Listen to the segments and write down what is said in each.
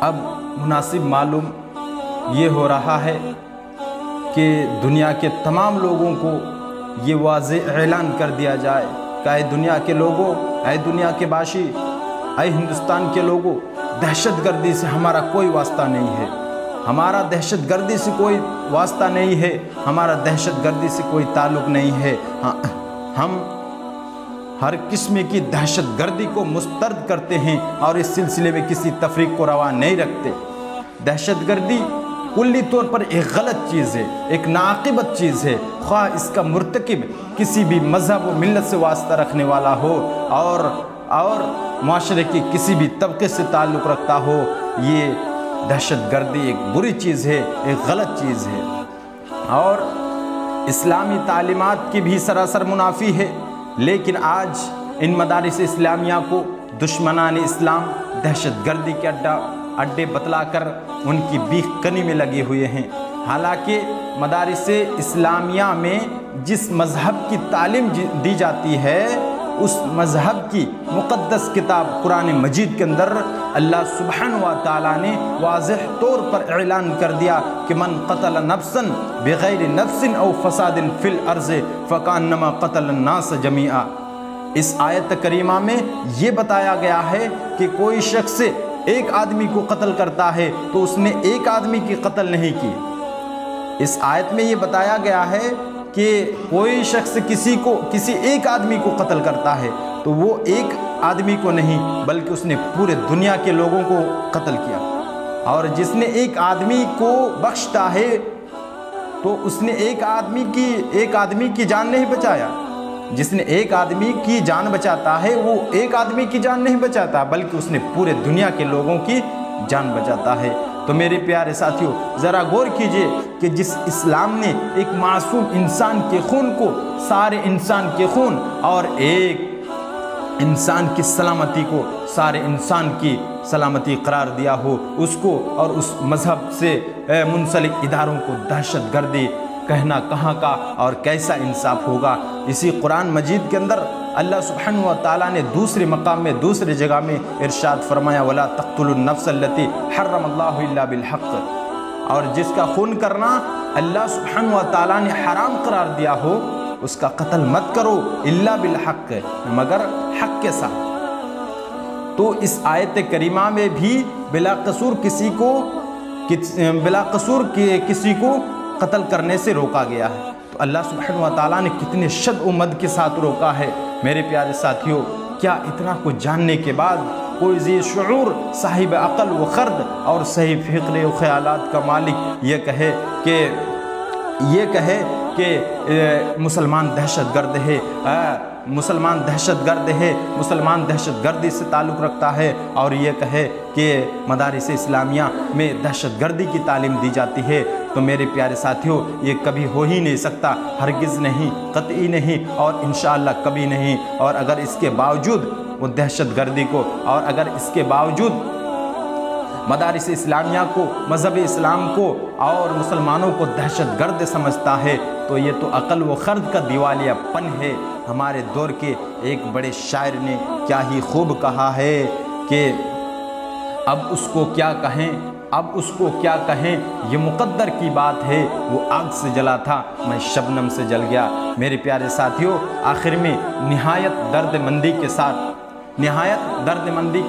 اب مناسب معلوم یہ ہو رہا ہے کہ دنیا کے تمام لوگوں کو یہ واضح اعلان کر دیا جائے کہ اے دنیا کے لوگوں، اے دنیا کے باشی، اے ہندوستان کے لوگوں، دہشت گردی سے ہمارا کوئی واسطہ نہیں ہے، ہمارا دہشت گردی سے کوئی واسطہ نہیں ہے، ہمارا دہشت گردی سے کوئی تعلق نہیں ہے، ہم ہر قسم کی دہشت گردی کو مسترد کرتے ہیں اور اس سلسلے میں کسی تفریق کو روا نہیں رکھتے۔ دہشت گردی کلی طور پر ایک غلط چیز ہے، ایک ناعاقبت چیز ہے، خواہ اس کا مرتکب کسی بھی مذہب و ملت سے واسطہ رکھنے والا ہو اور معاشرے کی کسی بھی طبقے سے تعلق رکھتا ہو۔ یہ دہشت گردی ایک بری چیز ہے، ایک غلط چیز ہے اور اسلامی تعلیمات کی بھی سراسر منافی ہے۔ لیکن آج ان مدارس اسلامیہ کو دشمنان اسلام دہشت گردی کے اڈے بتلا کر ان کی بیخ کنی میں لگے ہوئے ہیں۔ حالانکہ مدارس اسلامیہ میں جس مذہب کی تعلیم دی جاتی ہے، اس مذہب کی مقدس کتاب قرآن مجید کے اندر اللہ سبحانہ و تعالیٰ نے واضح طور پر اعلان کر دیا کہ من قتل نفسا بغیر نفس او فساد فی الارض فکانما قتل الناس جمیعا۔ اس آیت کریمہ میں یہ بتایا گیا ہے کہ کوئی شخص ایک آدمی کو قتل کرتا ہے تو اس نے ایک آدمی کی قتل نہیں کی۔ اس آیت میں یہ بتایا گیا ہے کہ کوئی شخص کسی ایک آدمی کو قتل کرتا ہے تو وہ ایک آدمی کو نہیں بلکہ اس نے پورے دنیا کے لوگوں کو قتل کیا، اور جس نے ایک آدمی کو بخشتا ہے تو اس نے ایک آدمی کی جان نہیں بچایا۔ جس نے ایک آدمی کی جان بچاتا ہے وہ ایک آدمی کی جان نہیں بچاتا بلکہ اس نے پورے دنیا کے لوگوں کی جان بچاتا ہے۔ تو میرے پیارے ساتھیوں، ذرا غور کیجئے کہ جس اسلام نے ایک معصوم انسان کے خون کو سارے انسان کے خون اور ایک انسان کی سلامتی کو سارے انسان کی سلامتی قرار دیا ہو، اس کو اور اس مذہب سے منسلک اداروں کو دہشت گردی کہنا کہاں کا اور کیسا انصاف ہوگا۔ اسی قرآن مجید کے اندر اللہ سبحانہ و تعالیٰ نے دوسرے مقام میں دوسری جگہ میں ارشاد فرمایا وَلَا تَقْتُلُوا النَّفْسَ الَّتِي حَرَّمَ اللَّهُ إِلَّا بِالْحَقِّ، اور جس کا خون کرنا اللہ سبحانہ و تعالیٰ نے حرام قرار دیا ہو اس کا قتل مت کرو الا بالحق، مگر حق کے ساتھ۔ تو اس آیت کریمہ میں بھی بلا قصور کسی کو قتل کرنے سے روکا گیا ہے۔ تو اللہ سبحانہ و تعالیٰ نے کتنے شد و مد کے ساتھ روکا ہے۔ میرے پیارے ساتھیوں، کیا اتنا کو جاننے کے بعد کوئی ذی شعور صاحب عقل و خرد اور صحیح فکر و خیالات کا مالک یہ کہے کہ مسلمان دہشت گرد ہے، مسلمان دہشت گردی سے تعلق رکھتا ہے، اور یہ کہے کہ مدارس اسلامیہ میں دہشت گردی کی تعلیم دی جاتی ہے؟ تو میرے پیارے ساتھیوں، یہ کبھی ہو ہی نہیں سکتا، ہرگز نہیں، قطعی نہیں، اور انشاءاللہ کبھی نہیں۔ اور اگر اس کے باوجود وہ دہشت گردی کو، اور اگر اس کے باوجود مدارس اسلامیہ کو، مذہب اسلام کو اور مسلمانوں کو دہشت گرد سمجھتا ہے تو یہ تو عقل و خرد کا دیوالیہ پن ہے۔ ہمارے دور کے ایک بڑے شاعر نے کیا ہی خوب کہا ہے کہ اب اس کو کیا کہیں، یہ مقدر کی بات ہے، وہ آگ سے جلا تھا میں شبنم سے جل گیا۔ میرے پیارے ساتھیوں، آخر میں نہایت درد مندی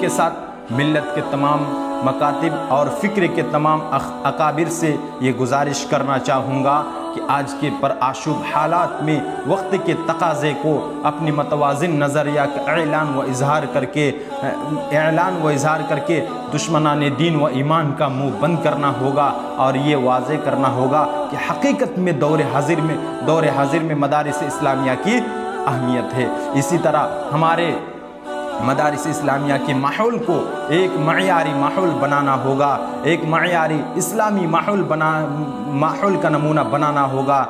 کے ساتھ ملت کے تمام مکاتب اور فکر کے تمام اکابر سے یہ گزارش کرنا چاہوں گا کہ آج کے پرآشوب حالات میں وقت کے تقاضے کو اپنی متوازن نظریہ کا اعلان و اظہار کر کے دشمنان دین و ایمان کا منہ بند کرنا ہوگا، اور یہ واضح کرنا ہوگا کہ حقیقت میں دور حاضر میں مدارس اسلامیہ کی اہمیت ہے۔ اسی طرح ہمارے مدارس اسلامیہ کے ماحول کو ایک معیاری ماحول بنانا ہوگا، ایک معیاری اسلامی ماحول کا نمونہ بنانا ہوگا،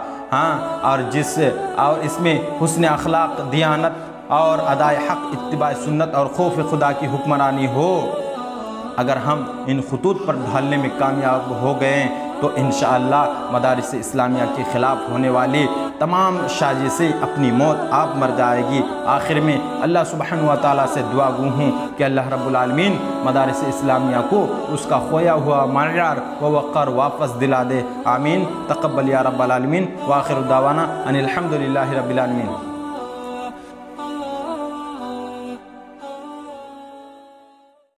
اور اس میں حسن اخلاق، دیانت اور ادائے حق، اتباع سنت اور خوف خدا کی حکمرانی ہو۔ اگر ہم ان خطوط پر ڈھالنے میں کامیاب ہو گئے تو انشاءاللہ مدارس اسلامیہ کے خلاف ہونے والی تمام سازشیں اپنی موت آپ مر جائے گی۔ آخر میں اللہ سبحانہ و تعالیٰ سے دعا گو ہوں کہ اللہ رب العالمین مدارس اسلامیہ کو اس کا کھویا ہوا معیار و وقار واپس دلا دے، آمین۔ تقبل یا رب العالمین، وآخر دعوانا ان الحمد للہ رب العالمین۔